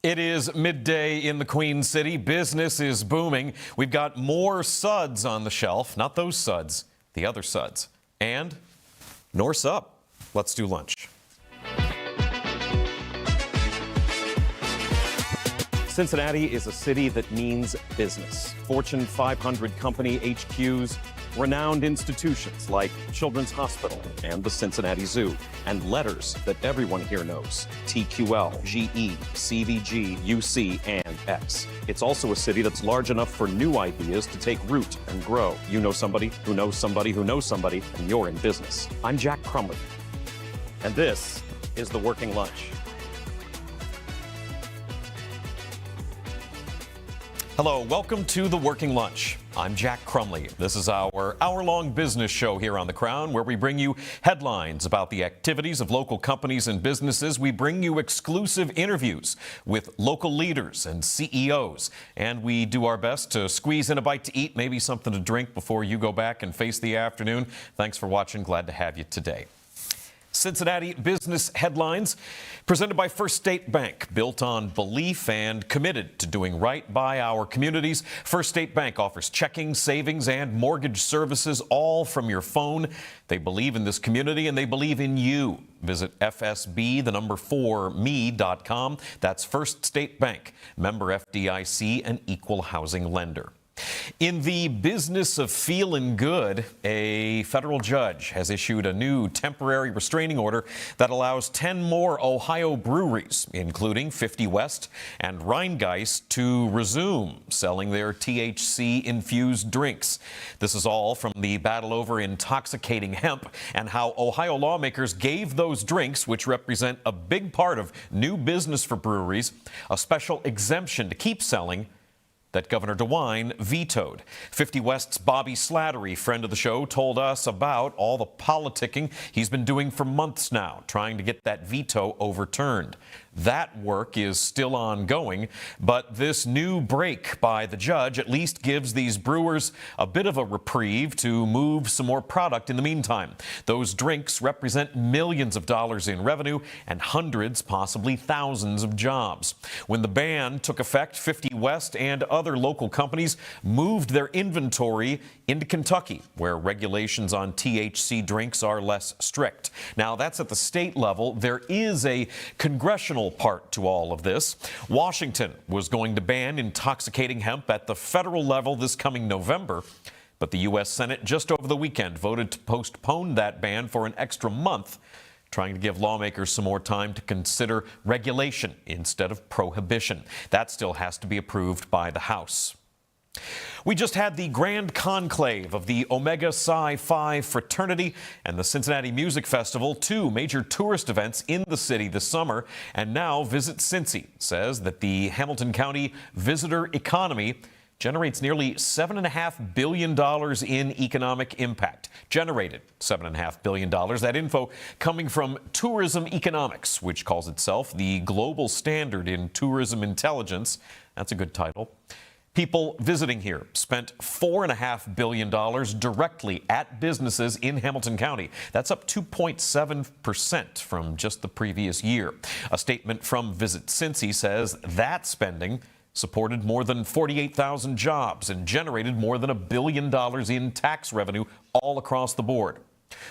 It is midday in the Queen City. Business is booming. We've got more suds on the shelf. Not those suds, the other suds. And North's up. Let's do lunch. Cincinnati is a city that means business. Fortune 500 company HQs, renowned institutions like Children's Hospital and the Cincinnati Zoo, and letters that everyone here knows: TQL, GE, CVG, UC, and X. It's also a city that's large enough for new ideas to take root and grow. You know somebody who knows somebody who knows somebody, and you're in business. I'm Jack Crumley, and this is The Working Lunch. Hello, welcome to The Working Lunch. I'm Jack Crumley. This is our hour-long business show here on The Crown, where we bring you headlines about the activities of local companies and businesses. We bring you exclusive interviews with local leaders and CEOs, and we do our best to squeeze in a bite to eat, maybe something to drink before you go back and face the afternoon. Thanks for watching. Glad to have you today. Cincinnati business headlines presented by First State Bank, built on belief and committed to doing right by our communities. First State Bank offers checking, savings, and mortgage services all from your phone. They believe in this community and they believe in you. Visit FSB4me.com. That's First State Bank, member FDIC, an equal housing lender. In the business of feeling good, a federal judge has issued a new temporary restraining order that allows 10 more Ohio breweries, including 50 West and Rheingeist, to resume selling their THC-infused drinks. This is all from the battle over intoxicating hemp and how Ohio lawmakers gave those drinks, which represent a big part of new business for breweries, a special exemption to keep selling that Governor DeWine vetoed. 50 West's Bobby Slattery, friend of the show, told us about all the politicking he's been doing for months now, trying to get that veto overturned. That work is still ongoing, but this new break by the judge at least gives these brewers a bit of a reprieve to move some more product in the meantime. Those drinks represent millions of dollars in revenue and hundreds, possibly thousands of jobs. When the ban took effect, 50 West and other local companies moved their inventory into Kentucky, where regulations on THC drinks are less strict. Now, that's at the state level. There is a congressional part to all of this. Washington was going to ban intoxicating hemp at the federal level this coming November, but the U.S. Senate just over the weekend voted to postpone that ban for an extra month, trying to give lawmakers some more time to consider regulation instead of prohibition. That still has to be approved by the House. We just had the grand conclave of the Omega Psi Phi fraternity and the Cincinnati Music Festival, two major tourist events in the city this summer. And now Visit Cincy says that the Hamilton County visitor economy generates nearly $7.5 billion in economic impact. Generated $7.5 billion. That info coming from Tourism Economics, which calls itself the global standard in tourism intelligence. That's a good title. People visiting here spent $4.5 billion directly at businesses in Hamilton County. That's up 2.7% from just the previous year. A statement from Visit Cincy says that spending supported more than 48,000 jobs and generated more than $1 billion in tax revenue all across the board.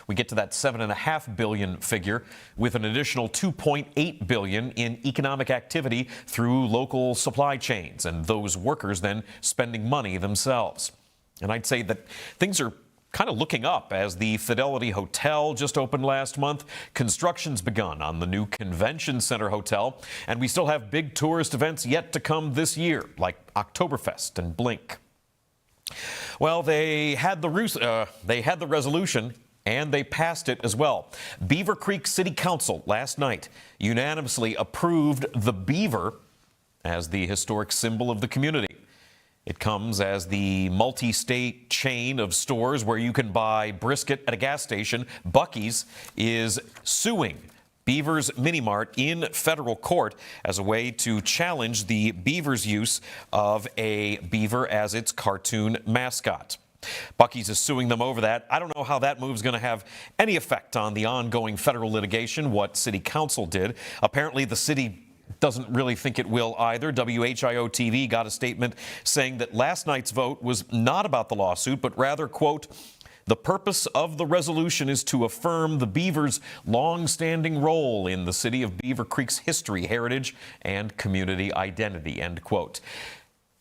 We get to that $7.5 billion figure with an additional $2.8 billion in economic activity through local supply chains, and those workers then spending money themselves. And I'd say that things are kind of looking up as the Fidelity Hotel just opened last month. Construction's begun on the new Convention Center Hotel, and we still have big tourist events yet to come this year, like Oktoberfest and Blink. Well, they had the resolution, and they passed it as well. Beaver Creek City Council last night unanimously approved the beaver as the historic symbol of the community. It comes as the multi-state chain of stores where you can buy brisket at a gas station. Buc-ee's is suing Beaver's Mini Mart in federal court as a way to challenge the Beaver's use of a beaver as its cartoon mascot. Buc-ee's is suing them over that. I don't know how that move is going to have any effect on the ongoing federal litigation, what City Council did. Apparently, the city doesn't really think it will either. WHIO-TV got a statement saying that last night's vote was not about the lawsuit, but rather, quote, "The purpose of the resolution is to affirm the Beavers' long-standing role in the city of Beaver Creek's history, heritage, and community identity," end quote.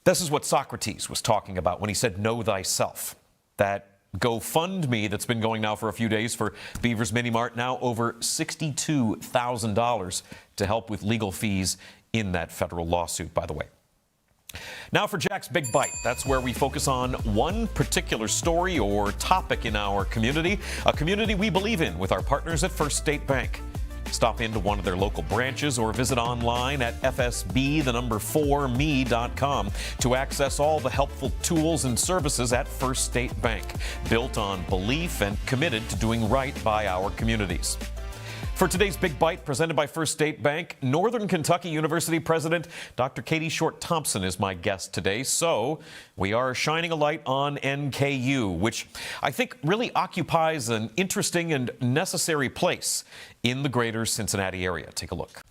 This is what Socrates was talking about when he said, "Know thyself." That GoFundMe that's been going now for a few days for Beavers Mini Mart, now over $62,000 to help with legal fees in that federal lawsuit, by the way. Now for Jack's Big Bite. That's where we focus on one particular story or topic in our community, a community we believe in with our partners at First State Bank. Stop into one of their local branches or visit online at fsb4me.com to access all the helpful tools and services at First State Bank, built on belief and committed to doing right by our communities. For today's Big Bite, presented by First State Bank, Northern Kentucky University President Dr. Katie Short-Thompson is my guest today. So we are shining a light on NKU, which I think really occupies an interesting and necessary place in the greater Cincinnati area. Take a look.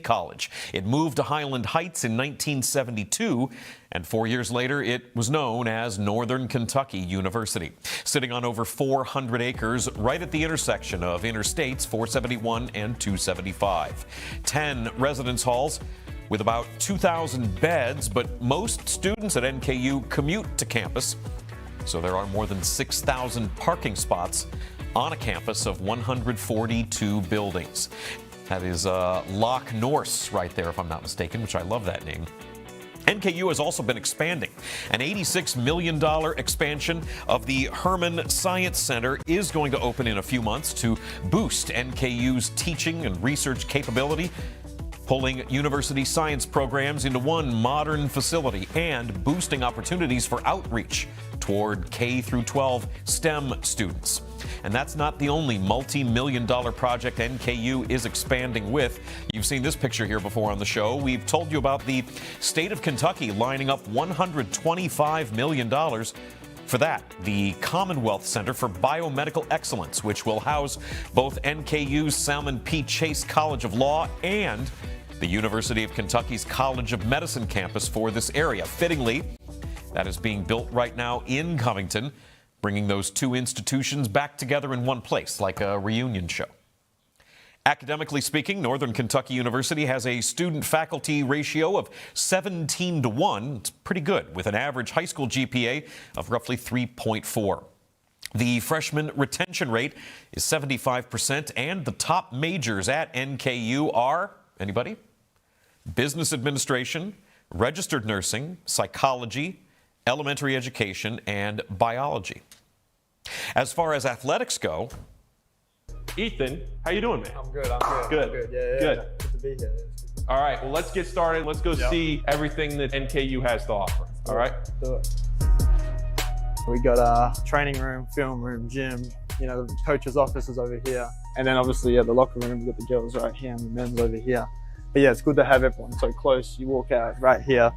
College. It moved to Highland Heights in 1972, and 4 years later it was known as Northern Kentucky University. Sitting on over 400 acres right at the intersection of Interstates 471 and 275. 10 residence halls with about 2,000 beds, but most students at NKU commute to campus, so there are more than 6,000 parking spots on a campus of 142 buildings. That is Loch Norse right there, if I'm not mistaken, which I love that name. NKU has also been expanding. An $86 million expansion of the Herman Science Center is going to open in a few months to boost NKU's teaching and research capability, pulling university science programs into one modern facility and boosting opportunities for outreach toward K through 12 STEM students. And that's not the only multi-million-dollar project NKU is expanding with. You've seen this picture here before on the show. We've told you about the state of Kentucky lining up $125 million for that, the Commonwealth Center for Biomedical Excellence, which will house both NKU's Salmon P. Chase College of Law and the University of Kentucky's College of Medicine campus for this area. Fittingly, that is being built right now in Covington, bringing those two institutions back together in one place, like a reunion show. Academically speaking, Northern Kentucky University has a student-faculty ratio of 17 to 1. It's pretty good, with an average high school GPA of roughly 3.4. The freshman retention rate is 75%, and the top majors at NKU are, anybody? Business administration, registered nursing, psychology, elementary education, and biology. As far as athletics go, Ethan, how you doing, man? I'm good. Good. Yeah. Good. Good to be here. All right, well, let's get started. Let's go see everything that NKU has to offer. All right? Do it. We got a training room, film room, gym. You know, the coach's office is over here. And then obviously, the locker room, we've got the girls right here and the men's over here. But yeah, it's good to have everyone so close. You walk out right here,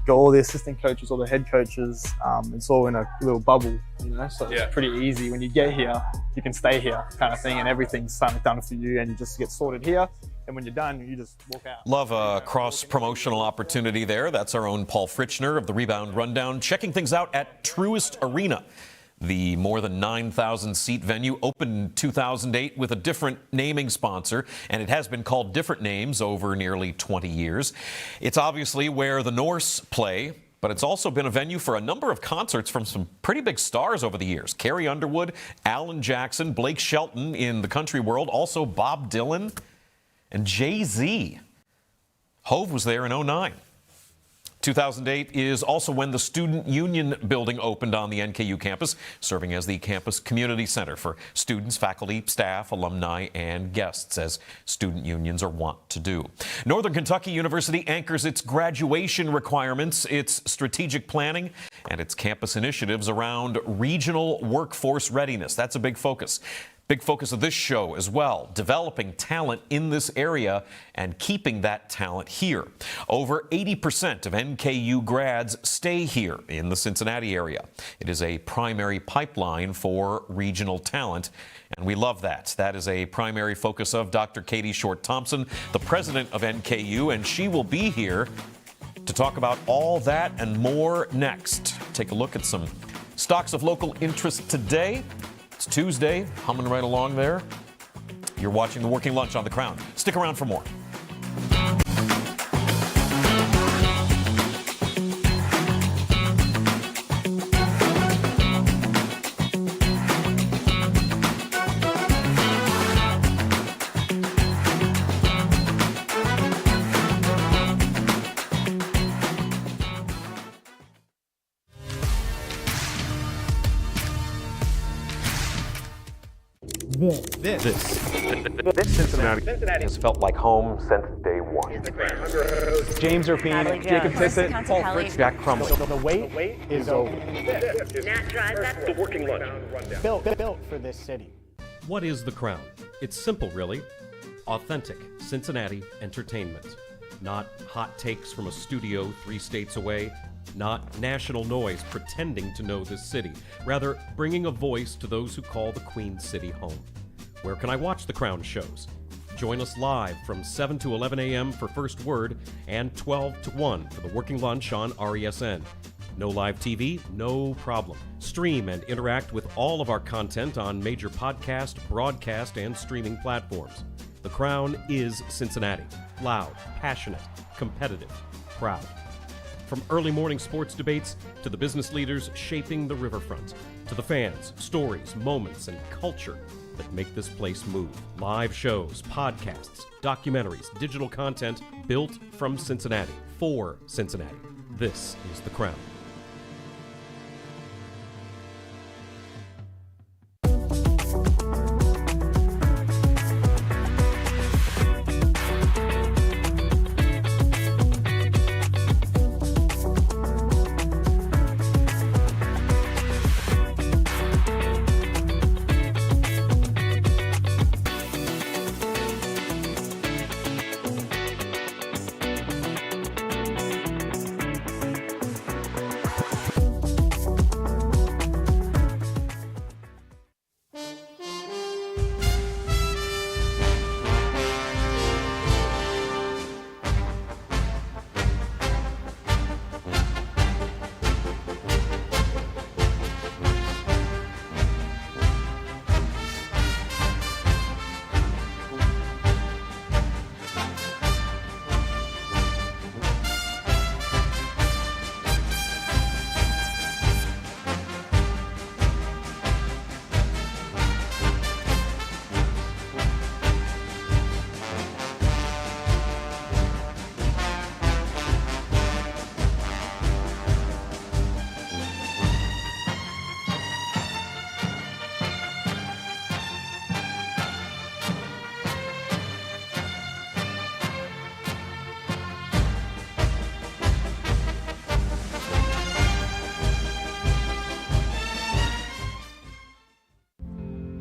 got all the assistant coaches, all the head coaches. It's all in a little bubble, you know, so it's pretty easy. When you get here, you can stay here kind of thing, and everything's kind of done for you, and you just get sorted here. And when you're done, you just walk out. Love a cross-promotional opportunity there. That's our own Paul Fritchner of the Rebound Rundown, checking things out at Truist Arena. The more than 9,000-seat venue opened in 2008 with a different naming sponsor, and it has been called different names over nearly 20 years. It's obviously where the Norse play, but it's also been a venue for a number of concerts from some pretty big stars over the years. Carrie Underwood, Alan Jackson, Blake Shelton in the country world, also Bob Dylan, and Jay-Z. Hove was there in 2009. 2008 is also when the Student Union building opened on the NKU campus, serving as the campus community center for students, faculty, staff, alumni, and guests, as student unions are wont to do. Northern Kentucky University anchors its graduation requirements, its strategic planning, and its campus initiatives around regional workforce readiness. That's a big focus. Big focus of this show as well, developing talent in this area and keeping that talent here. Over 80% of NKU grads stay here in the Cincinnati area. It is a primary pipeline for regional talent, and we love that. That is a primary focus of Dr. Katie Short-Thompson, the president of NKU, and she will be here to talk about all that and more next. Take a look at some stocks of local interest today. It's Tuesday, humming right along there. You're watching The Working Lunch on The Crown. Stick around for more. This Cincinnati has felt like home since day one. James Erpine, Jacob Tissett, Council Paul Kelly. Fritz, Jack Crumley. The wait is over. Nat Drive, that's The Working Lunch. Built for this city. What is The Crown? It's simple, really. Authentic Cincinnati entertainment. Not hot takes from a studio 3 states away. Not national noise pretending to know this city. Rather, bringing a voice to those who call the Queen City home. Where can I watch The Crown shows? Join us live from 7 to 11 a.m. for First Word and 12 to 1 for The Working Lunch on RESN. No live TV? No problem. Stream and interact with all of our content on major podcast, broadcast, and streaming platforms. The Crown is Cincinnati. Loud, passionate, competitive, proud. From early morning sports debates to the business leaders shaping the riverfront, to the fans, stories, moments, and culture that make this place move. Live shows, podcasts, documentaries, digital content built from Cincinnati, for Cincinnati. This is The Crown.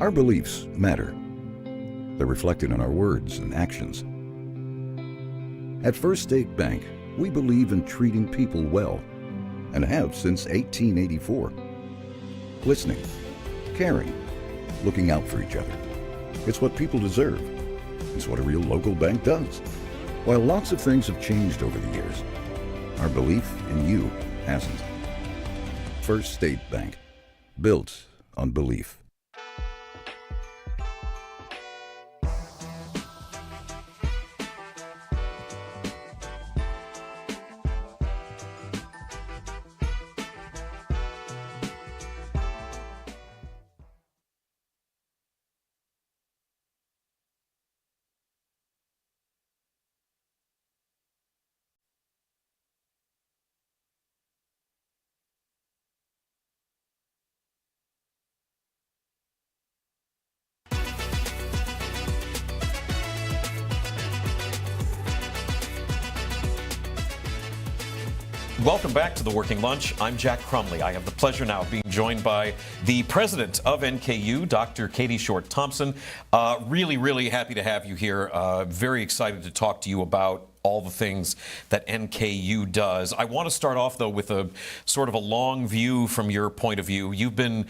Our beliefs matter. They're reflected in our words and actions. At First State Bank, we believe in treating people well, and have since 1884. Listening, caring, looking out for each other. It's what people deserve. It's what a real local bank does. While lots of things have changed over the years, our belief in you hasn't. First State Bank, built on belief. Welcome back to The Working Lunch. I'm Jack Crumley. I have the pleasure now of being joined by the president of NKU, Dr. Katie Short-Thompson. Really happy to have you here. Very excited to talk to you about all the things that NKU does. I want to start off, though, with a sort of a long view from your point of view. You've been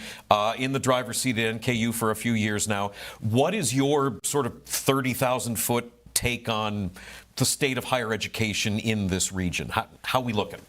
in the driver's seat at NKU for a few years now. What is your sort of 30,000-foot take on the state of higher education in this region? How are we looking?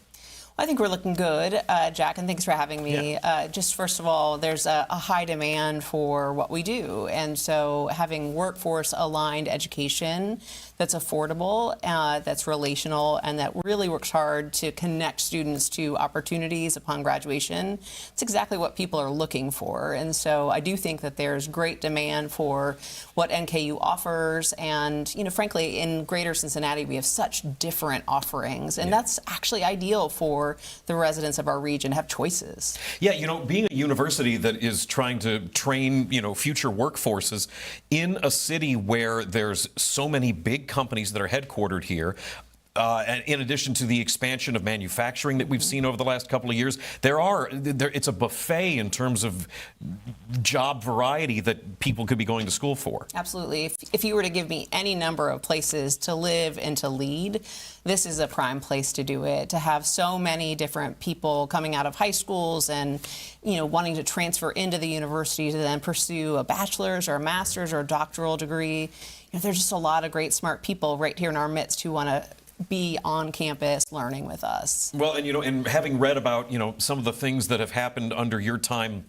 I think we're looking good, Jack, and thanks for having me. Just first of all, there's a high demand for what we do, and so having workforce-aligned education that's affordable, that's relational, and that really works hard to connect students to opportunities upon graduation, it's exactly what people are looking for. And so I do think that there's great demand for what NKU offers, and frankly, in Greater Cincinnati, we have such different offerings, and that's actually ideal for the residents of our region to have choices. Yeah, being a university that is trying to train, future workforces in a city where there's so many big companies that are headquartered here, and in addition to the expansion of manufacturing that we've seen over the last couple of years, it's a buffet in terms of job variety that people could be going to school for. Absolutely. If you were to give me any number of places to live and to lead, this is a prime place to do it. To have so many different people coming out of high schools and wanting to transfer into the university to then pursue a bachelor's or a master's or a doctoral degree. There's just a lot of great, smart people right here in our midst who want to be on campus learning with us. Well, and having read about, some of the things that have happened under your time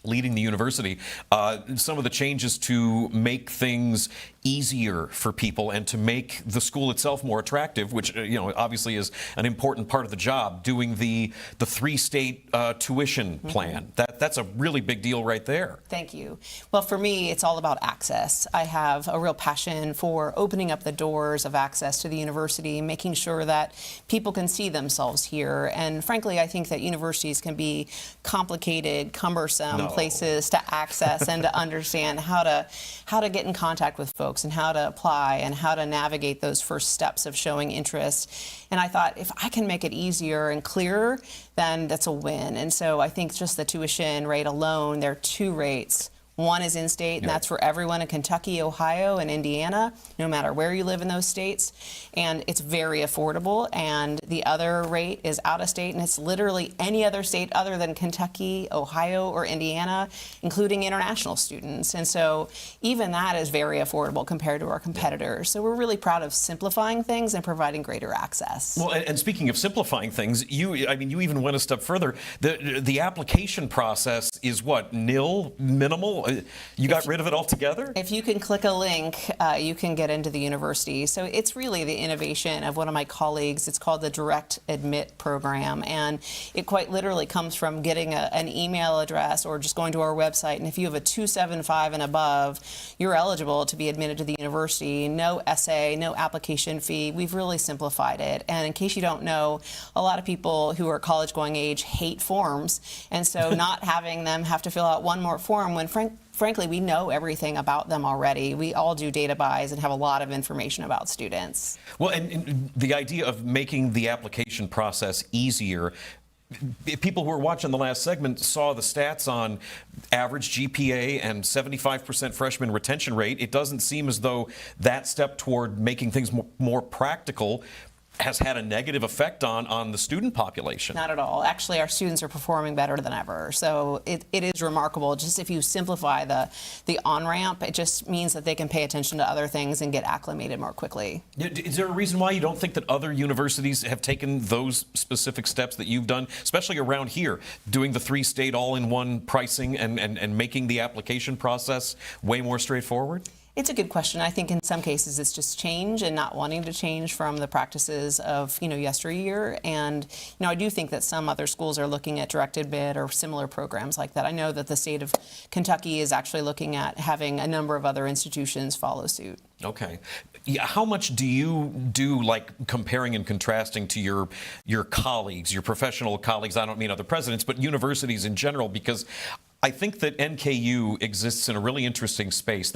leading the university, some of the changes to make things easier for people and to make the school itself more attractive, which obviously is an important part of the job, doing the three-state tuition plan. That's a really big deal right there. Thank you. Well, for me, it's all about access. I have a real passion for opening up the doors of access to the university, making sure that people can see themselves here. And frankly, I think that universities can be complicated, cumbersome places to access and to understand how to get in contact with folks and how to apply and how to navigate those first steps of showing interest. And I thought, if I can make it easier and clearer, then that's a win. And so I think just the tuition rate alone, there are two rates. One is in-state, and that's for everyone in Kentucky, Ohio, and Indiana, no matter where you live in those states. And it's very affordable. And the other rate is out-of-state, and it's literally any other state other than Kentucky, Ohio, or Indiana, including international students. And so even that is very affordable compared to our competitors. So we're really proud of simplifying things and providing greater access. Well, and speaking of simplifying things, you even went a step further. The application process is what, minimal? You got rid of it altogether? If you can click a link, you can get into the university. So it's really the innovation of one of my colleagues. It's called the Direct Admit program. And it quite literally comes from getting an email address or just going to our website. And if you have a 275 and above, you're eligible to be admitted to the university. No essay, no application fee. We've really simplified it. And in case you don't know, a lot of people who are college-going age hate forms. And so not having them have to fill out one more form when frankly, we know everything about them already. We all do data buys and have a lot of information about students. Well, and the idea of making the application process easier, people who were watching the last segment saw the stats on average GPA and 75% freshman retention rate. It doesn't seem as though that step toward making things more practical has had a negative effect on the student population. Not at all. Actually, our students are performing better than ever. So it is remarkable. Just if you simplify the on-ramp, it just means that they can pay attention to other things and get acclimated more quickly. Is there a reason why you don't think that other universities have taken those specific steps that you've done, especially around here, doing the three-state all-in-one pricing and making the application process way more straightforward? It's a good question. I think in some cases it's just change and not wanting to change from the practices of, yesteryear. And, I do think that some other schools are looking at directed bid or similar programs like that. I know that the state of Kentucky is actually looking at having a number of other institutions follow suit. Okay. Yeah, how much do you do, like, comparing and contrasting to your colleagues, your professional colleagues? I don't mean other presidents, but universities in general, because I think that NKU exists in a really interesting space.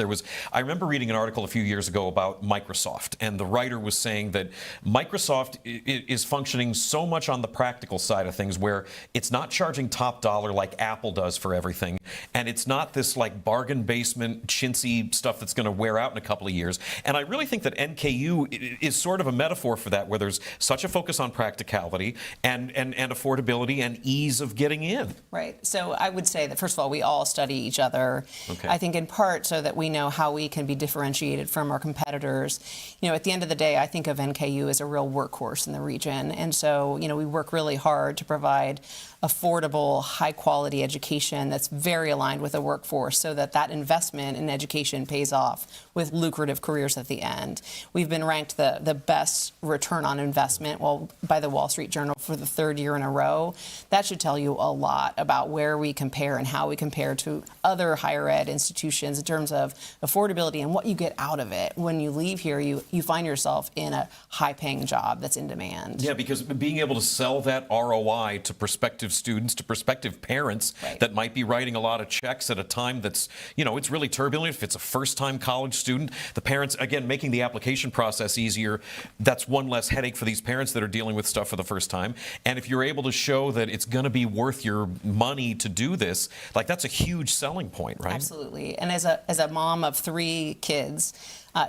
I remember reading an article a few years ago about Microsoft, and the writer was saying that Microsoft is functioning so much on the practical side of things, where it's not charging top dollar like Apple does for everything, and it's not this like bargain basement chintzy stuff that's going to wear out in a couple of years. And I really think that NKU is sort of a metaphor for that, where there's such a focus on practicality and affordability and ease of getting in. Right. So I would say that, first of all, we all study each other. Okay. I think in part so that we know how we can be differentiated from our competitors. You know, at the end of the day, I think of NKU as a real workhorse in the region. And so, you know, we work really hard to provide affordable, high-quality education that's very aligned with the workforce, so that that investment in education pays off with lucrative careers at the end. We've been ranked the best return on investment by the Wall Street Journal for the third year in a row. That should tell you a lot about where we compare and how we compare to other higher ed institutions in terms of affordability and what you get out of it. When you leave here, you find yourself in a high-paying job that's in demand. Yeah, because being able to sell that ROI to prospective students, to prospective parents that might be writing a lot of checks at a time that's, you know, it's really turbulent. If it's a first-time college student, the parents, again, making the application process easier, that's one less headache for these parents that are dealing with stuff for the first time. And if you're able to show that it's going to be worth your money to do this, like, that's a huge selling point, right? Absolutely. And as a mom of 3 kids,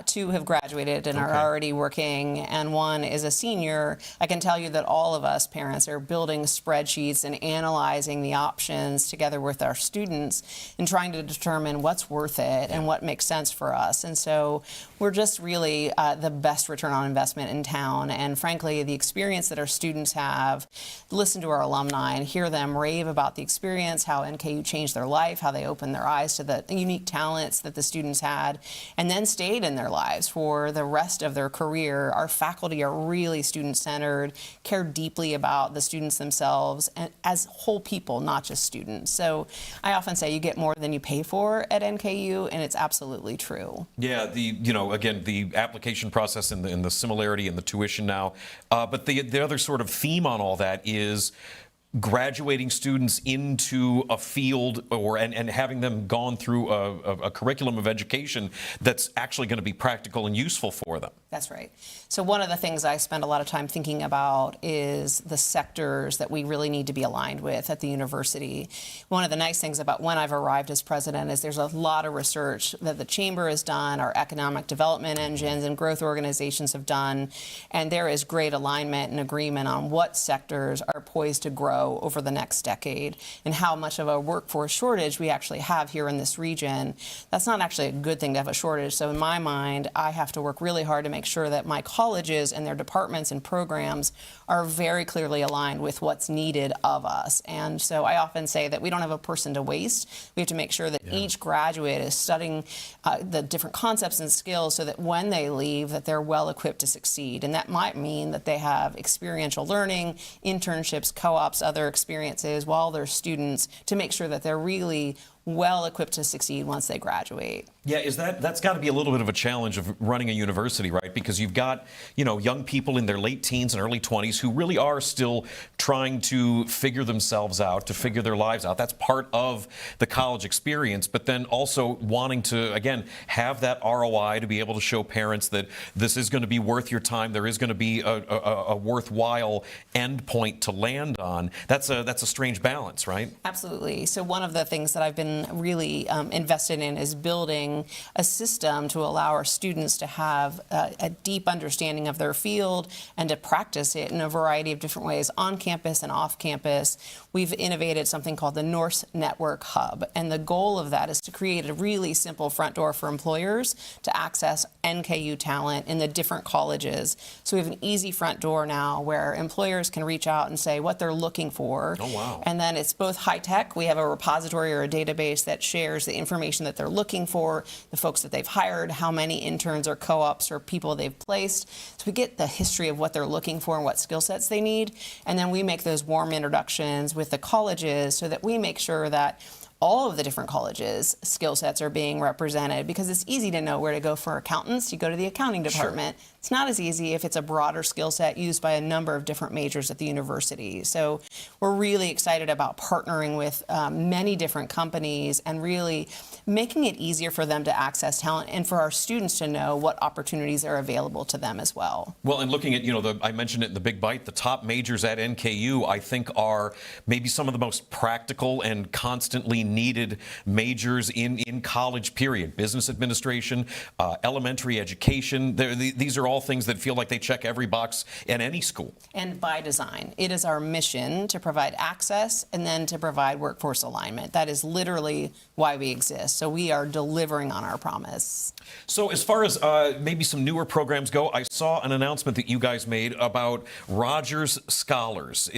2 have graduated and are already working, and 1 is a senior. I can tell you that all of us parents are building spreadsheets and analyzing the options together with our students and trying to determine what's worth it and what makes sense for us. And so we're just really the best return on investment in town. And frankly, the experience that our students have, listen to our alumni and hear them rave about the experience, how NKU changed their life, how they opened their eyes to the unique talents that the students had, and then stayed in their lives for the rest of their career. Our faculty are really student-centered, care deeply about the students themselves and as whole people, not just students. So I often say you get more than you pay for at NKU, and it's absolutely true. Yeah, again, the application process and the similarity in the tuition now. But the other sort of theme on all that is graduating students into a field and having them gone through a curriculum of education that's actually going to be practical and useful for them. That's right. So one of the things I spend a lot of time thinking about is the sectors that we really need to be aligned with at the university. One of the nice things about when I've arrived as president is there's a lot of research that the chamber has done, our economic development engines and growth organizations have done, and there is great alignment and agreement on what sectors are poised to grow over the next decade and how much of a workforce shortage we actually have here in this region. That's not actually a good thing to have a shortage. So in my mind, I have to work really hard to make sure that my colleges and their departments and programs are very clearly aligned with what's needed of us. And so I often say that we don't have a person to waste. We have to make sure that each graduate is studying the different concepts and skills so that when they leave, that they're well equipped to succeed. And that might mean that they have experiential learning, internships, co-ops, other experiences while they're students to make sure that they're really well equipped to succeed once they graduate. Yeah, that's got to be a little bit of a challenge of running a university, right? Because you've got, young people in their late teens and early 20s who really are still trying to figure themselves out, to figure their lives out. That's part of the college experience, but then also wanting to, again, have that ROI to be able to show parents that this is going to be worth your time. There is going to be a worthwhile end point to land on. That's a strange balance, right? Absolutely. So one of the things that I've been really invested in is building a system to allow our students to have a deep understanding of their field and to practice it in a variety of different ways on campus and off campus. We've innovated something called the Norse Network Hub, and the goal of that is to create a really simple front door for employers to access NKU talent in the different colleges. So we have an easy front door now where employers can reach out and say what they're looking for. Oh, wow. And then it's both high tech. We have a repository or a database that shares the information that they're looking for, the folks that they've hired, how many interns or co-ops or people they've placed. So we get the history of what they're looking for and what skill sets they need. And then we make those warm introductions with the colleges so that we make sure that all of the different colleges' skill sets are being represented, because it's easy to know where to go for accountants. You go to the accounting department. Sure. It's not as easy if it's a broader skill set used by a number of different majors at the university. So we're really excited about partnering with many different companies and really making it easier for them to access talent and for our students to know what opportunities are available to them as well. Well, and looking at, I mentioned it in the Big Bite, the top majors at NKU, I think, are maybe some of the most practical and constantly needed majors in college, period. Business administration, elementary education. These are all things that feel like they check every box in any school. And by design. It is our mission to provide access and then to provide workforce alignment. That is literally why we exist. So we are delivering on our promise. So as far as maybe some newer programs go, I saw an announcement that you guys made about Rogers Scholars.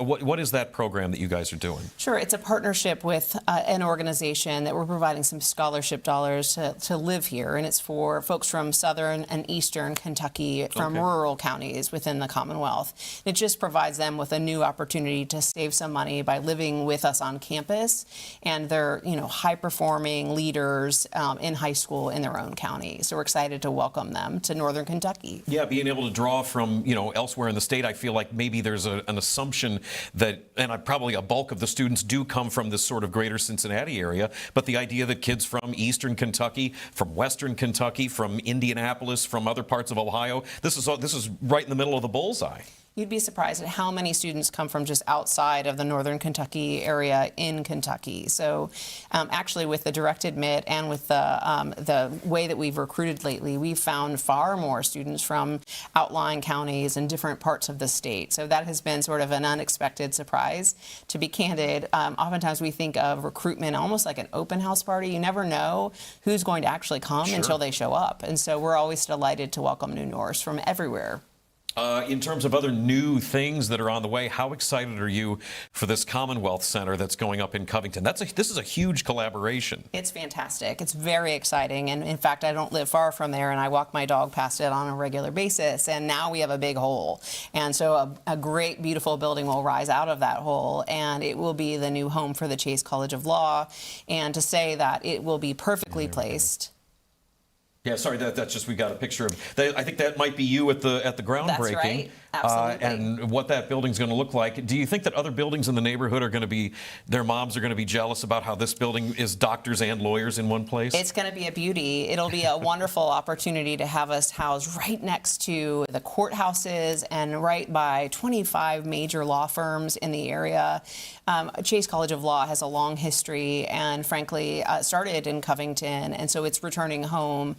What is that program that you guys are doing? Sure. It's a partnership with an organization that we're providing some scholarship dollars to live here. And it's for folks from southern and eastern Kentucky, from rural counties within the Commonwealth. It just provides them with a new opportunity to save some money by living with us on campus. And they're, high-performing leaders in high school in their own county. So we're excited to welcome them to northern Kentucky. Yeah, being able to draw from, elsewhere in the state, I feel like maybe there's an assumption that, and probably a bulk of the students do come from this sort of greater Cincinnati area, but the idea that kids from eastern Kentucky, from western Kentucky, from Indianapolis, from other parts of Ohio, this is right in the middle of the bullseye. You'd be surprised at how many students come from just outside of the northern Kentucky area in Kentucky. So actually with the direct admit and with the way that we've recruited lately, we've found far more students from outlying counties and different parts of the state. So that has been sort of an unexpected surprise. To be candid, oftentimes we think of recruitment almost like an open house party. You never know who's going to actually come until they show up. And so we're always delighted to welcome new Norse from everywhere. In terms of other new things that are on the way, how excited are you for this Commonwealth Center that's going up in Covington? This is a huge collaboration. It's fantastic. It's very exciting. And in fact, I don't live far from there, and I walk my dog past it on a regular basis. And now we have a big hole. And so a great, beautiful building will rise out of that hole, and it will be the new home for the Chase College of Law. And to say that it will be perfectly placed. Yeah, sorry, that's just, we got a picture of, I think that might be you at the groundbreaking. That's right, absolutely. And what that building's going to look like. Do you think that other buildings in the neighborhood are going to be, their moms are going to be jealous about how this building is doctors and lawyers in one place? It's going to be a beauty. It'll be a wonderful opportunity to have us housed right next to the courthouses and right by 25 major law firms in the area. Chase College of Law has a long history and frankly started in Covington, and so it's returning home.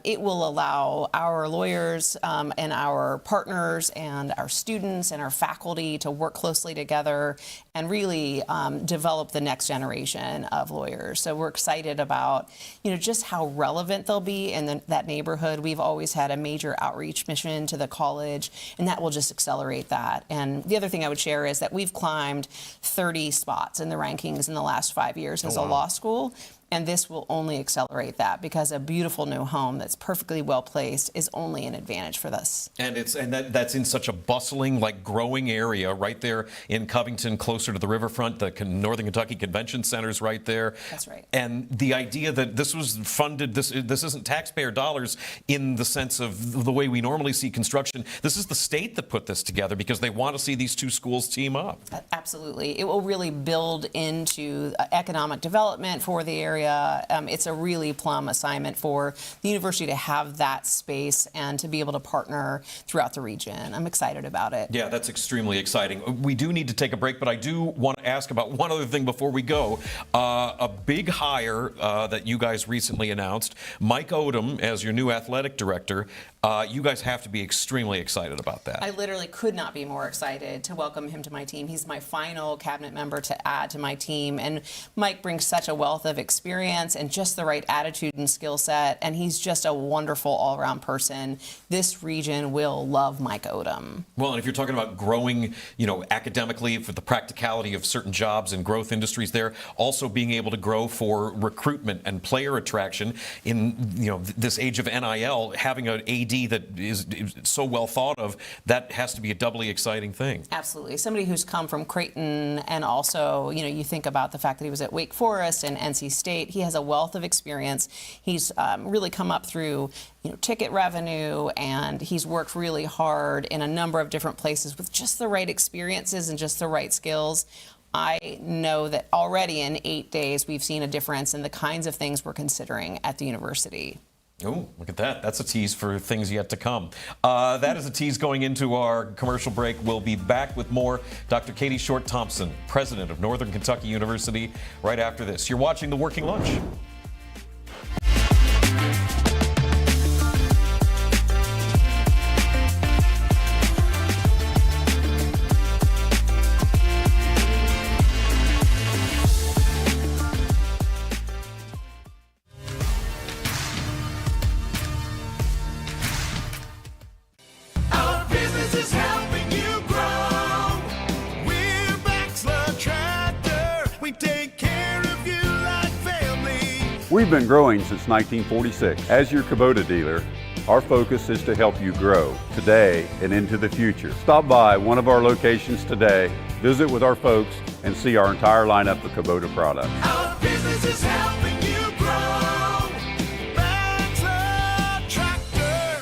It will allow our lawyers and our partners and our students and our faculty to work closely together and really develop the next generation of lawyers. So we're excited about, just how relevant they'll be in that neighborhood. We've always had a major outreach mission to the college, and that will just accelerate that. And the other thing I would share is that we've climbed 30 spots in the rankings in the last 5 years as a law school. And this will only accelerate that because a beautiful new home that's perfectly well placed is only an advantage for this. And that's in such a bustling, growing area right there in Covington, closer to the riverfront. The Northern Kentucky Convention Center's right there. That's right. And the idea that this was funded, this isn't taxpayer dollars in the sense of the way we normally see construction. This is the state that put this together because they want to see these two schools team up. Absolutely. It will really build into economic development for the area. It's a really plum assignment for the university to have that space and to be able to partner throughout the region. I'm excited about it. Yeah, that's extremely exciting. We do need to take a break, but I do want to ask about one other thing before we go. A big hire that you guys recently announced, Mike Odom as your new athletic director. You guys have to be extremely excited about that. I literally could not be more excited to welcome him to my team. He's my final cabinet member to add to my team. And Mike brings such a wealth of experience and just the right attitude and skill set. And he's just a wonderful all-around person. This region will love Mike Odom. Well, and if you're talking about growing, academically for the practicality cyclicality of certain jobs and growth industries there, also being able to grow for recruitment and player attraction in this age of NIL, having an AD that is so well thought of, that has to be a doubly exciting thing. Absolutely. Somebody who's come from Creighton, and also, you think about the fact that he was at Wake Forest and NC State. He has a wealth of experience. He's really come up through ticket revenue, and he's worked really hard in a number of different places with just the right experiences and just the right skills. I know that already in 8 days we've seen a difference in the kinds of things we're considering at the university. Oh, look at that. That's a tease for things yet to come. That is a tease going into our commercial break. We'll be back with more. Dr. Katie Short-Thompson, president of Northern Kentucky University, right after this. You're watching The Working Lunch. We've been growing since 1946. As your Kubota dealer, our focus is to help you grow today and into the future. Stop by one of our locations today, visit with our folks, and see our entire lineup of Kubota products. Our business is helping you grow. Bachelor Tractor.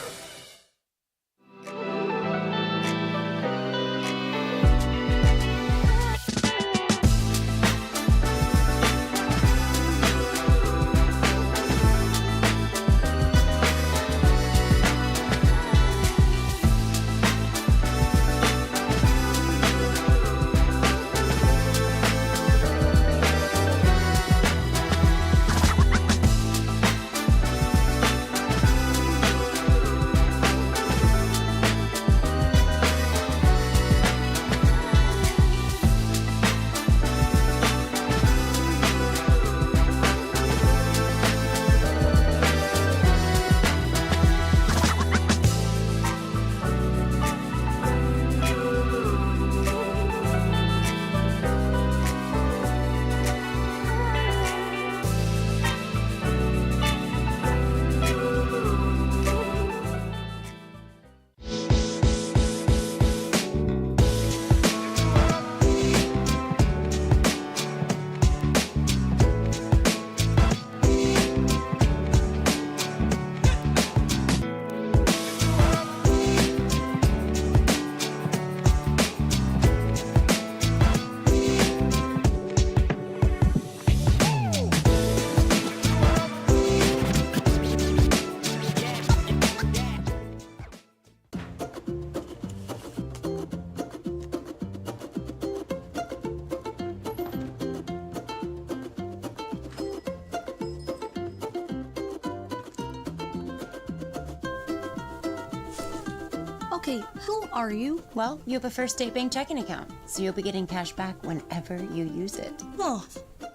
Okay, who are you? Well, you have a First State Bank checking account, so you'll be getting cash back whenever you use it. Oh.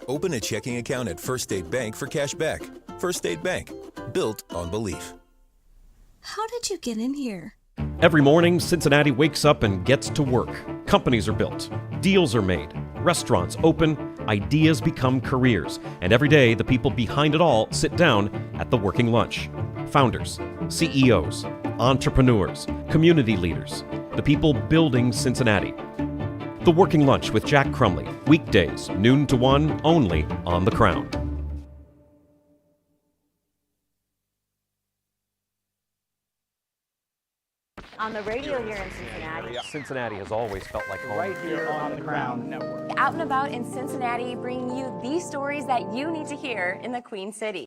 Open a checking account at First State Bank for cash back. First State Bank, built on belief. How did you get in here? Every morning, Cincinnati wakes up and gets to work. Companies are built, deals are made, restaurants open, ideas become careers, and every day the people behind it all sit down at the working lunch. Founders, CEOs, entrepreneurs, community leaders, the people building Cincinnati. The Working Lunch with Jack Crumley, weekdays, noon to 1, only on The Crown. On the radio here in Cincinnati. Cincinnati has always felt like home. Right here on the Crown Network. Out and about in Cincinnati, bringing you the stories that you need to hear in the Queen City.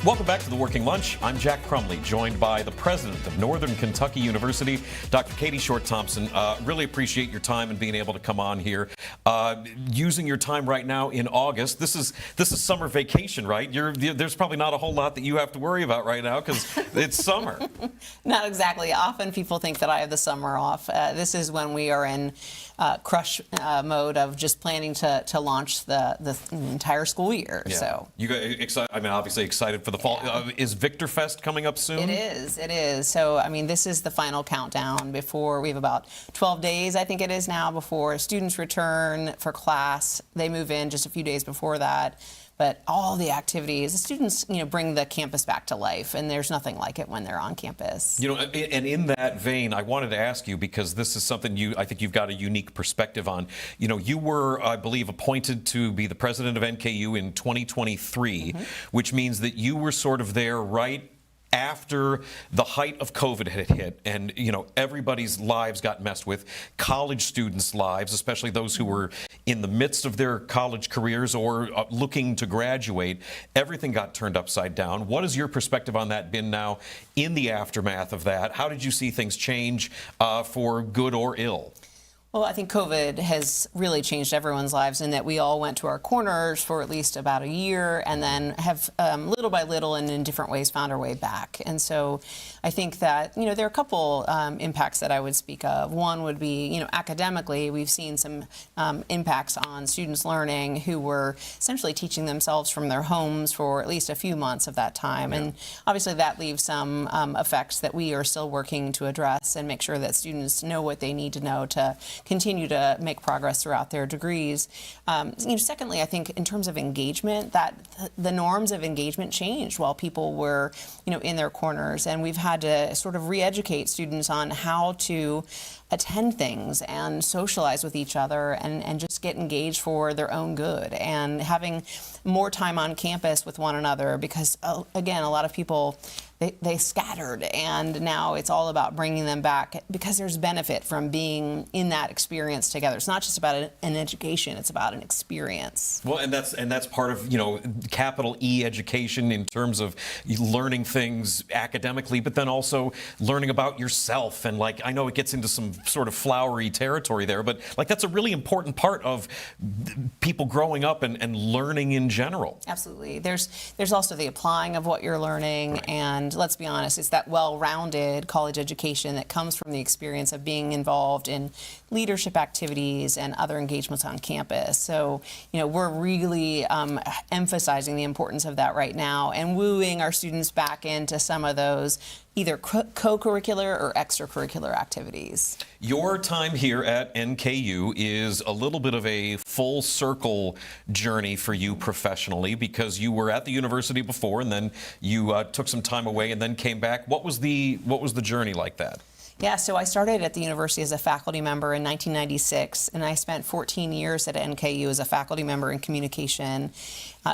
Welcome back to the Working Lunch. I'm Jack Crumley, joined by the president of Northern Kentucky University, Dr. Katie Short-Thompson. Really appreciate your time and being able to come on here. Using your time right now in August. This is summer vacation, right? There's probably not a whole lot that you have to worry about right now because it's summer. Not exactly. Often people think that I have the summer off. This is when we are in crush mode of just planning to launch the entire school year. Yeah. So you got excited. I mean, obviously excited for the fall. Is Victor Fest coming up soon? It is. So, I mean, this is the final countdown before we have about 12 days, I think it is now, before students return for class. They move in just a few days before that. But all the activities, the students, bring the campus back to life, and there's nothing like it when they're on campus. And in that vein, I wanted to ask you, because this is something I think you've got a unique perspective on. You were, I believe, appointed to be the president of NKU in 2023, which means that you were sort of there right after the height of COVID had hit, and everybody's lives got messed with, college students' lives, especially those who were in the midst of their college careers or looking to graduate. Everything got turned upside down. What has your perspective on that been now in the aftermath of that? How did you see things change for good or ill? Well, I think COVID has really changed everyone's lives in that we all went to our corners for at least about a year and then have little by little and in different ways found our way back. And so I think that, there are a couple impacts that I would speak of. One would be, academically, we've seen some impacts on students learning who were essentially teaching themselves from their homes for at least a few months of that time. Yeah. And obviously that leaves some effects that we are still working to address and make sure that students know what they need to know to continue to make progress throughout their degrees. Secondly, I think in terms of engagement, that the norms of engagement changed while people were, in their corners, and we've had to sort of re-educate students on how to attend things and socialize with each other and just get engaged for their own good, and having more time on campus with one another because, again, a lot of people, they scattered, and now it's all about bringing them back because there's benefit from being in that experience together. It's not just about an education, it's about an experience. Well, and that's part of, capital E education in terms of learning things academically, but then also learning about yourself. And I know it gets into some sort of flowery territory there, but that's a really important part of people growing up and learning in general. Absolutely. There's also the applying of what you're learning, right. And let's be honest, it's that well-rounded college education that comes from the experience of being involved in leadership activities and other engagements on campus. So, we're really emphasizing the importance of that right now and wooing our students back into some of those either co-curricular or extracurricular activities. Your time here at NKU is a little bit of a full circle journey for you professionally, because you were at the university before and then you took some time away and then came back. What was the journey like that? Yeah, so I started at the university as a faculty member in 1996, and I spent 14 years at NKU as a faculty member in communication.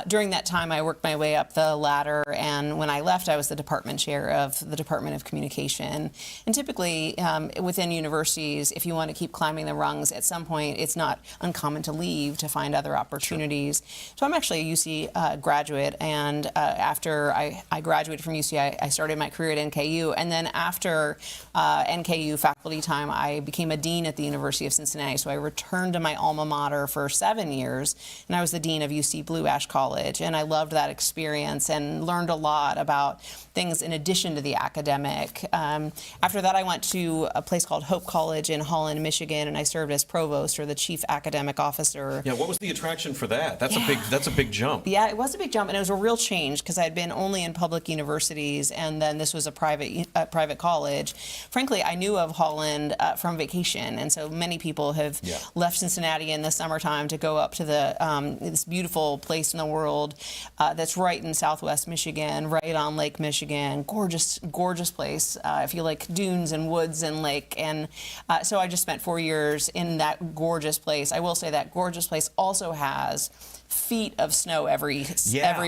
During that time, I worked my way up the ladder, and when I left, I was the department chair of the Department of Communication. And typically, within universities, if you want to keep climbing the rungs, at some point, it's not uncommon to leave to find other opportunities. Sure. So I'm actually a UC graduate, and after I graduated from UC, I started my career at NKU, and then after NKU faculty time, I became a dean at the University of Cincinnati. So I returned to my alma mater for 7 years, and I was the dean of UC Blue Ash College. And I loved that experience and learned a lot about things in addition to the academic. After that, I went to a place called Hope College in Holland, Michigan, and I served as provost, or the chief academic officer. Yeah, what was the attraction for that? That's a big jump. Yeah, it was a big jump, and it was a real change because I had been only in public universities, and then this was a private college. Frankly, I knew of Holland from vacation, and so many people have left Cincinnati in the summertime to go up to this beautiful place in the world that's right in Southwest Michigan, right on Lake Michigan. Gorgeous, gorgeous place. If you like dunes and woods and lake, and so I just spent 4 years in that gorgeous place. I will say that gorgeous place also has feet of snow every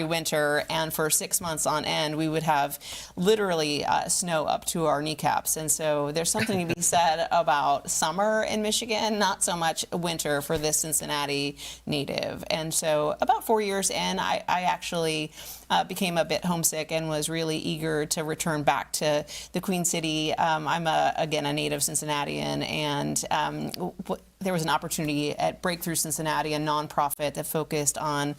winter, and for 6 months on end we would have literally snow up to our kneecaps. And so there's something to be said about summer in Michigan, not so much winter for this Cincinnati native. And so about 4 years in, I actually became a bit homesick and was really eager to return back to the Queen City. I'm again a native Cincinnatian, and there was an opportunity at Breakthrough Cincinnati, a nonprofit that focused on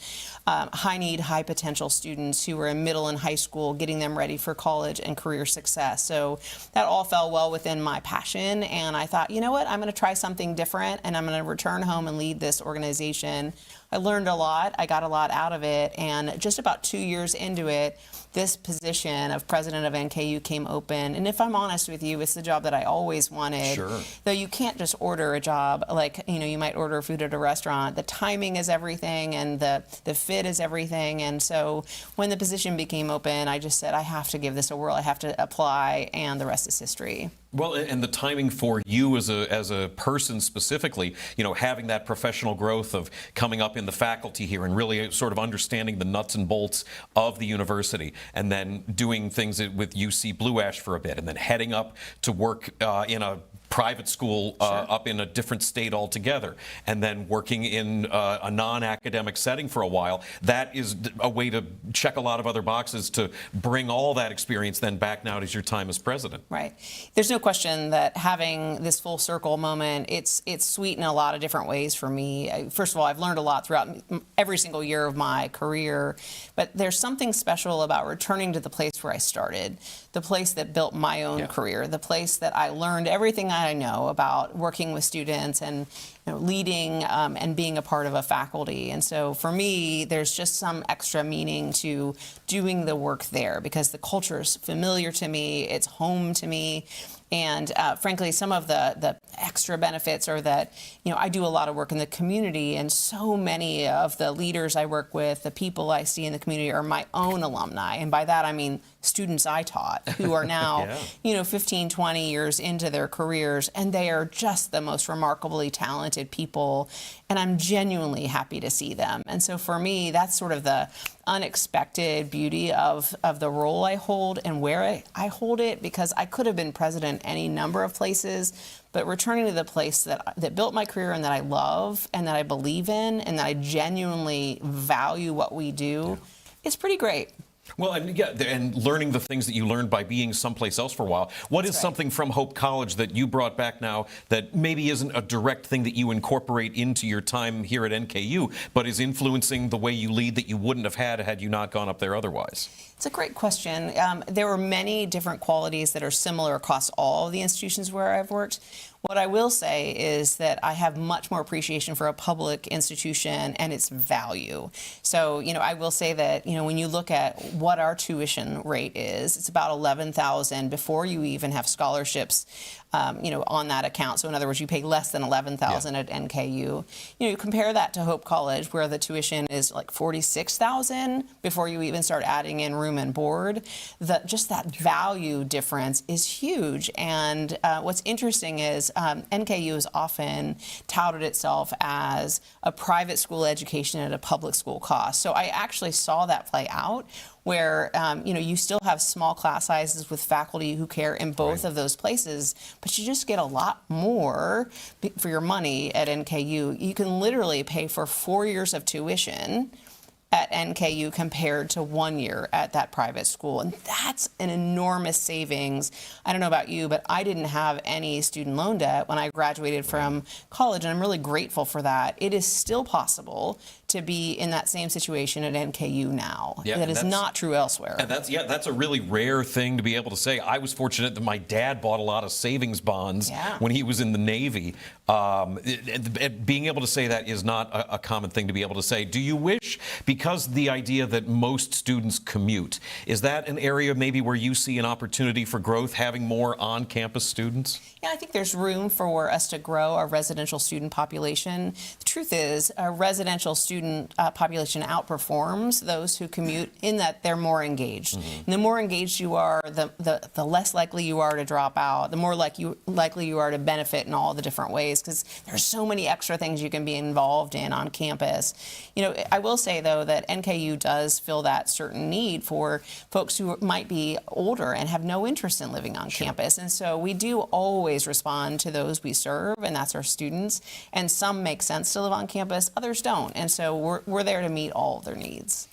high need, high potential students who were in middle and high school, getting them ready for college and career success. So that all fell well within my passion, and I thought, you know what, I'm going to try something different, and I'm going to return home and lead this organization. I learned a lot, I got a lot out of it, and just about 2 years into it, this position of president of NKU came open. And if I'm honest with you, it's the job that I always wanted. Sure. Though you can't just order a job like, you might order food at a restaurant. The timing is everything, and the fit is everything. And so when the position became open, I just said, I have to give this a whirl. I have to apply, and the rest is history. Well, and the timing for you as a person specifically, having that professional growth of coming up in the faculty here and really sort of understanding the nuts and bolts of the university, and then doing things with UC Blue Ash for a bit, and then heading up to work in a private school up in a different state altogether, and then working in a non-academic setting for a while. That is a way to check a lot of other boxes to bring all that experience then back now to your time as president. Right. There's no question that having this full circle moment, it's sweet in a lot of different ways for me. First of all, I've learned a lot throughout every single year of my career, but there's something special about returning to the place where I started, the place that built my own career, the place that I learned everything I know about working with students and leading and being a part of a faculty. And so for me, there's just some extra meaning to doing the work there because the culture is familiar to me, it's home to me. And frankly, some of the extra benefits are that, I do a lot of work in the community, and so many of the leaders I work with, the people I see in the community are my own alumni. And by that, I mean students I taught who are now, 15, 20 years into their careers, and they are just the most remarkably talented people. And I'm genuinely happy to see them. And so for me, that's sort of the unexpected beauty of the role I hold and where I hold it, because I could have been president any number of places, but returning to the place that built my career and that I love and that I believe in and that I genuinely value what we do, it's pretty great. Well, and learning the things that you learned by being someplace else for a while. What is something from Hope College that you brought back now that maybe isn't a direct thing that you incorporate into your time here at NKU, but is influencing the way you lead that you wouldn't have had you not gone up there otherwise? It's a great question. There were many different qualities that are similar across all of the institutions where I've worked. What I will say is that I have much more appreciation for a public institution and its value. So, I will say that, when you look at what our tuition rate is, it's about $11,000 before you even have scholarships, on that account. So in other words, you pay less than $11,000 at NKU. You compare that to Hope College, where the tuition is like $46,000 before you even start adding in room and board. Just that value difference is huge. And what's interesting is NKU has often touted itself as a private school education at a public school cost. So I actually saw that play out, where you still have small class sizes with faculty who care in both of those places, but you just get a lot more for your money at NKU. You can literally pay for 4 years of tuition at NKU compared to 1 year at that private school. And that's an enormous savings. I don't know about you, but I didn't have any student loan debt when I graduated from college, and I'm really grateful for that. It is still possible to be in that same situation at NKU now. That is not true elsewhere. And that's a really rare thing to be able to say. I was fortunate that my dad bought a lot of savings bonds when he was in the Navy. Being able to say that is not a common thing to be able to say. Do you wish, because the idea that most students commute, is that an area maybe where you see an opportunity for growth, having more on-campus students? Yeah, I think there's room for us to grow our residential student population. The truth is, residential students student population outperforms those who commute in that they're more engaged. And the more engaged you are, the less likely you are to drop out, the more likely you are to benefit in all the different ways, because there's so many extra things you can be involved in on campus. You know, I will say, though, that NKU does fill that certain need for folks who might be older and have no interest in living on campus. And so we do always respond to those we serve, and that's our students. And some make sense to live on campus, others don't. And so we're there to meet all of their needs.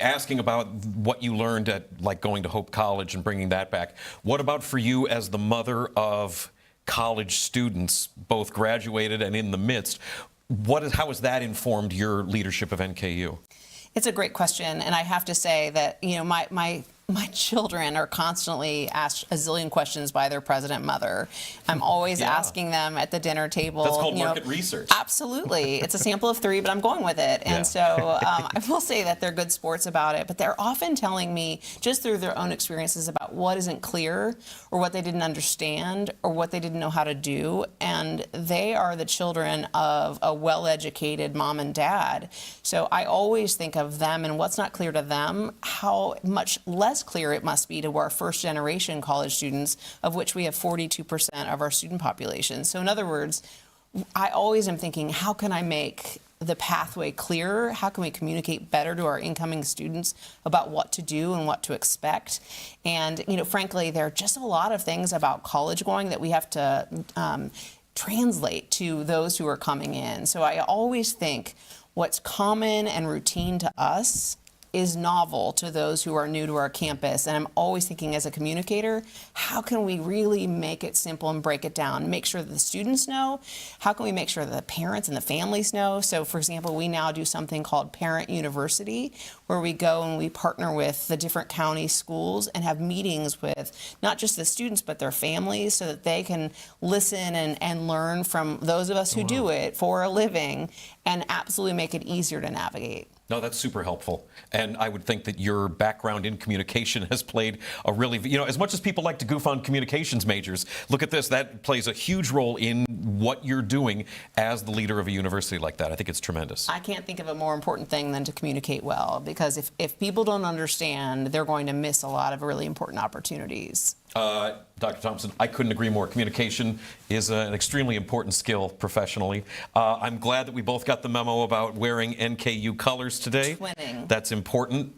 Asking about what you learned at, like, going to Hope College and bringing that back, what about for you as the mother of college students, both graduated and in the midst? How has that informed your leadership of NKU? It's a great question, and I have to say that, you know, my children are constantly asked a zillion questions by their president mother. I'm always asking them at the dinner table. That's called market research. Absolutely. It's a sample of 3, but I'm going with it. And so I will say that they're good sports about it, but they're often telling me, just through their own experiences, about what isn't clear or what they didn't understand or what they didn't know how to do. And they are the children of a well-educated mom and dad. So I always think of them and what's not clear to them, how much less clear it must be to our first generation college students, of which we have 42% of our student population. So in other words, I always am thinking, how can I make the pathway clearer? How can we communicate better to our incoming students about what to do and what to expect? And, you know, frankly, there are just a lot of things about college going that we have to translate to those who are coming in. So I always think what's common and routine to us is novel to those who are new to our campus. And I'm always thinking, as a communicator, how can we really make it simple and break it down? Make sure that the students know. How can we make sure that the parents and the families know? So, for example, we now do something called Parent University, where we go and we partner with the different county schools and have meetings with not just the students, but their families, so that they can listen and learn from those of us who do it for a living and absolutely make it easier to navigate. No, that's super helpful. And I would think that your background in communication has played a really, you know, as much as people like to goof on communications majors, look at this, that plays a huge role in what you're doing as the leader of a university like that. I think it's tremendous. I can't think of a more important thing than to communicate well, because if people don't understand, they're going to miss a lot of really important opportunities. Dr. Thompson, I couldn't agree more. Communication is an extremely important skill professionally. I'm glad that we both got the memo about wearing NKU colors today. Twinning. That's important.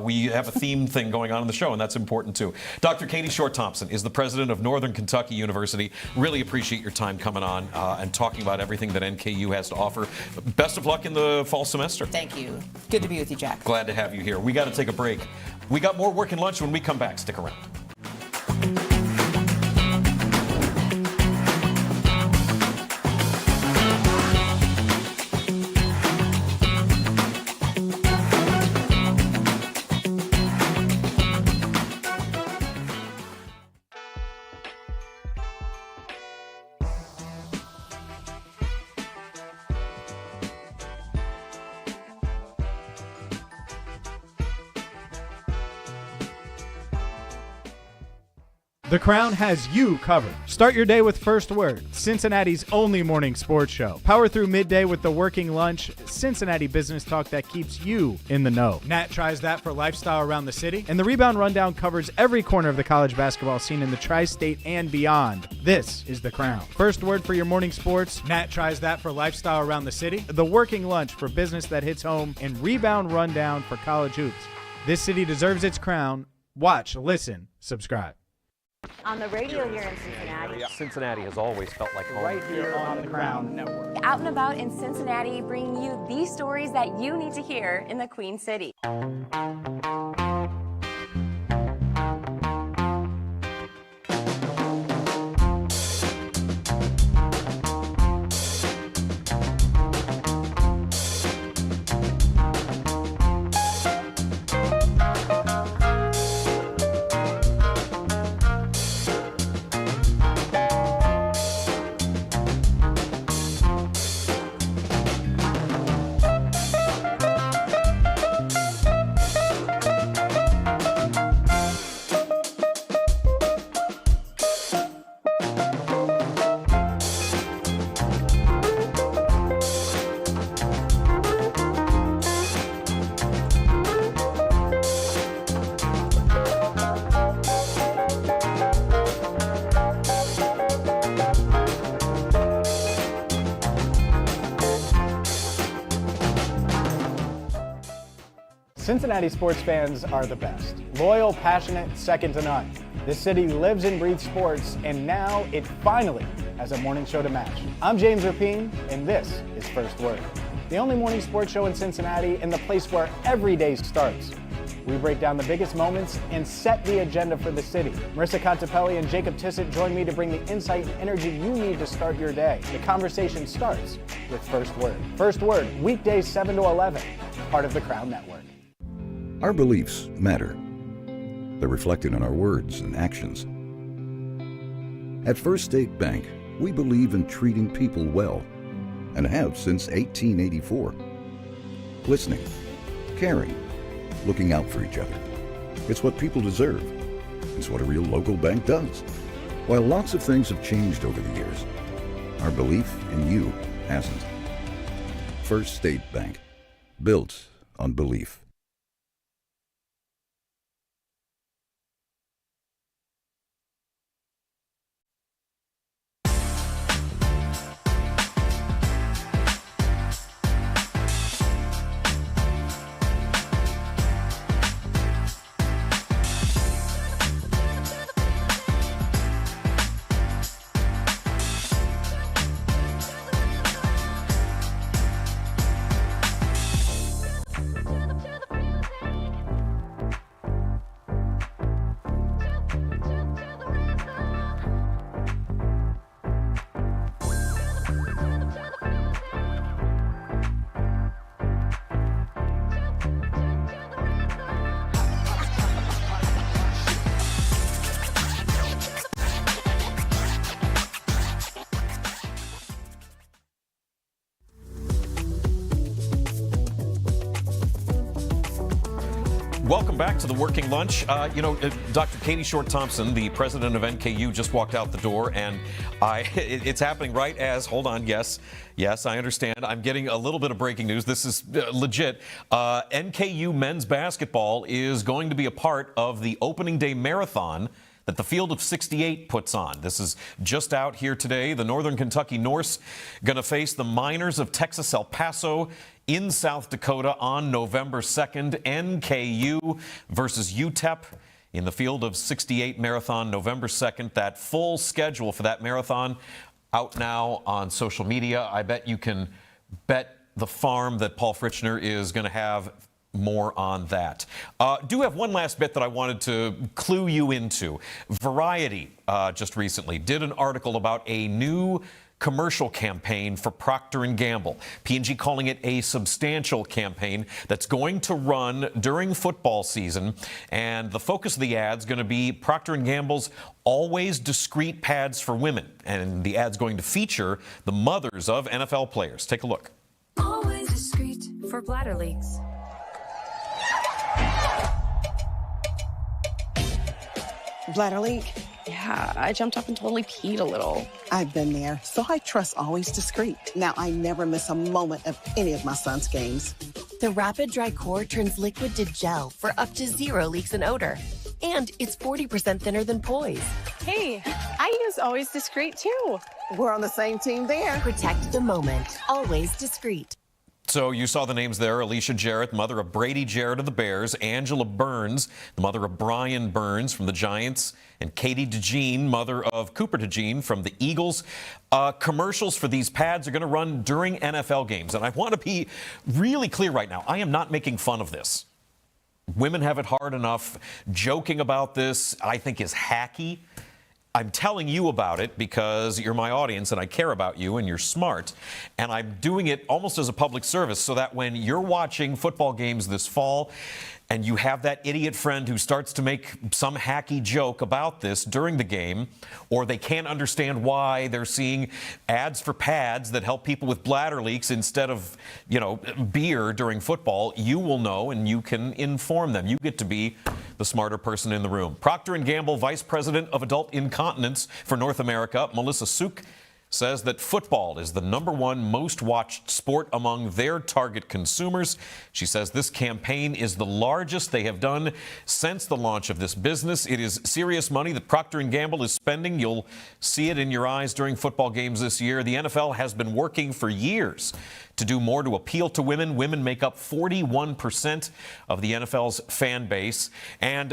We have a theme thing going on in the show, and that's important too. Dr. Katie Short-Thompson is the president of Northern Kentucky University. Really appreciate your time coming on and talking about everything that NKU has to offer. Best of luck in the fall semester. Thank you. Good to be with you, Jack. Glad to have you here. We got to take a break. We got more Working Lunch when we come back. Stick around. The Crown has you covered. Start your day with First Word, Cincinnati's only morning sports show. Power through midday with the Working Lunch, Cincinnati business talk that keeps you in the know. Nat tries that for lifestyle around the city, and the Rebound Rundown covers every corner of the college basketball scene in the tri-state and beyond. This is The Crown. First Word for your morning sports, Nat tries that for lifestyle around the city, the Working Lunch for business that hits home, and Rebound Rundown for college hoops. This city deserves its crown. Watch, listen, subscribe. On the radio here in Cincinnati. Cincinnati has always felt like home. Right here on the Crown Network. Out and about in Cincinnati, bringing you these stories that you need to hear in the Queen City. Cincinnati sports fans are the best. Loyal, passionate, second to none. This city lives and breathes sports, and now it finally has a morning show to match. I'm James Rapine, and this is First Word, the only morning sports show in Cincinnati and the place where every day starts. We break down the biggest moments and set the agenda for the city. Marissa Contepelli and Jacob Tissett join me to bring the insight and energy you need to start your day. The conversation starts with First Word. First Word, weekdays 7 to 11, part of the Crown Network. Our beliefs matter. They're reflected in our words and actions. At First State Bank, we believe in treating people well, and have since 1884. Listening, caring, looking out for each other. It's what people deserve. It's what a real local bank does. While lots of things have changed over the years, our belief in you hasn't. First State Bank, built on belief. Welcome back to the Working Lunch. Dr. Katie Short-Thompson, the president of NKU, just walked out the door, and it's happening right as, hold on, yes, I understand. I'm getting a little bit of breaking news. This is legit. NKU men's basketball is going to be a part of the opening day marathon that the Field of 68 puts on. This is just out here today. The Northern Kentucky Norse going to face the Miners of Texas El Paso in South Dakota on November 2nd. NKU versus UTEP in the Field of 68 marathon, November 2nd. That full schedule for that marathon out now on social media. I bet you can bet the farm that Paul Fritchner is going to have more on that. Do have one last bit that I wanted to clue you into. Variety just recently did an article about a new commercial campaign for Procter & Gamble. P&G calling it a substantial campaign that's going to run during football season. And the focus of the ad's going to be Procter & Gamble's Always Discreet pads for women. And the ad's going to feature the mothers of NFL players. Take a look. Always discreet for bladder leaks. Bladder leak? Yeah, I jumped up and totally peed a little. I've been there, so I trust Always Discreet. Now I never miss a moment of any of my son's games. The Rapid Dry Core turns liquid to gel for up to 0 leaks and odor. And it's 40% thinner than Poise. Hey, I use Always Discreet too. We're on the same team there. Protect the moment. Always Discreet. So you saw the names there. Alicia Jarrett, mother of Brady Jarrett of the Bears. Angela Burns, the mother of Brian Burns from the Giants. And Katie DeJean, mother of Cooper DeJean from the Eagles. Commercials for these pads are going to run during NFL games. And I want to be really clear right now. I am not making fun of this. Women have it hard enough. Joking about this, I think, is hacky. I'm telling you about it because you're my audience and I care about you and you're smart. And I'm doing it almost as a public service so that when you're watching football games this fall and you have that idiot friend who starts to make some hacky joke about this during the game, or they can't understand why they're seeing ads for pads that help people with bladder leaks instead of, beer during football, you will know and you can inform them. You get to be the smarter person in the room. Procter & Gamble Vice President of Adult Incontinence for North America, Melissa Suk, says that football is the #1 most watched sport among their target consumers. She says this campaign is the largest they have done since the launch of this business. It is serious money that Procter & Gamble is spending. You'll see it in your eyes during football games this year. The NFL has been working for years to do more to appeal to women. Women make up 41% of the NFL's fan base. And,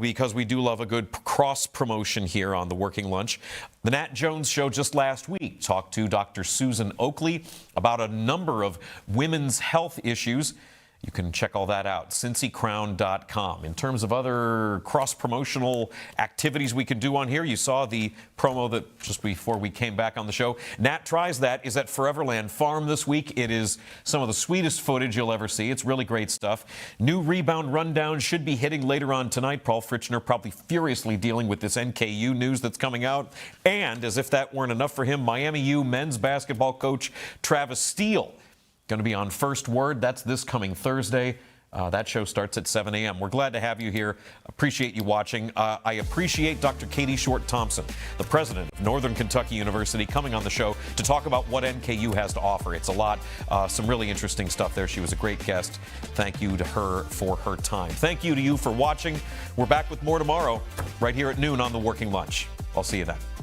because we do love a good cross-promotion here on the Working Lunch, the Nat Jones Show just last week talked to Dr. Susan Oakley about a number of women's health issues. You can check all that out, cincycrown.com. In terms of other cross-promotional activities we can do on here, you saw the promo that just before we came back on the show. Nat Tries That is at Foreverland Farm this week. It is some of the sweetest footage you'll ever see. It's really great stuff. New Rebound Rundown should be hitting later on tonight. Paul Fritchner probably furiously dealing with this NKU news that's coming out. And as if that weren't enough for him, Miami U men's basketball coach Travis Steele going to be on First Word. That's this coming Thursday. That show starts at 7 a.m. We're glad to have you here. Appreciate you watching. I appreciate Dr. Katie Short-Thompson, the president of Northern Kentucky University, coming on the show to talk about what NKU has to offer. It's a lot. Some really interesting stuff there. She was a great guest. Thank you to her for her time. Thank you to you for watching. We're back with more tomorrow right here at noon on The Working Lunch. I'll see you then.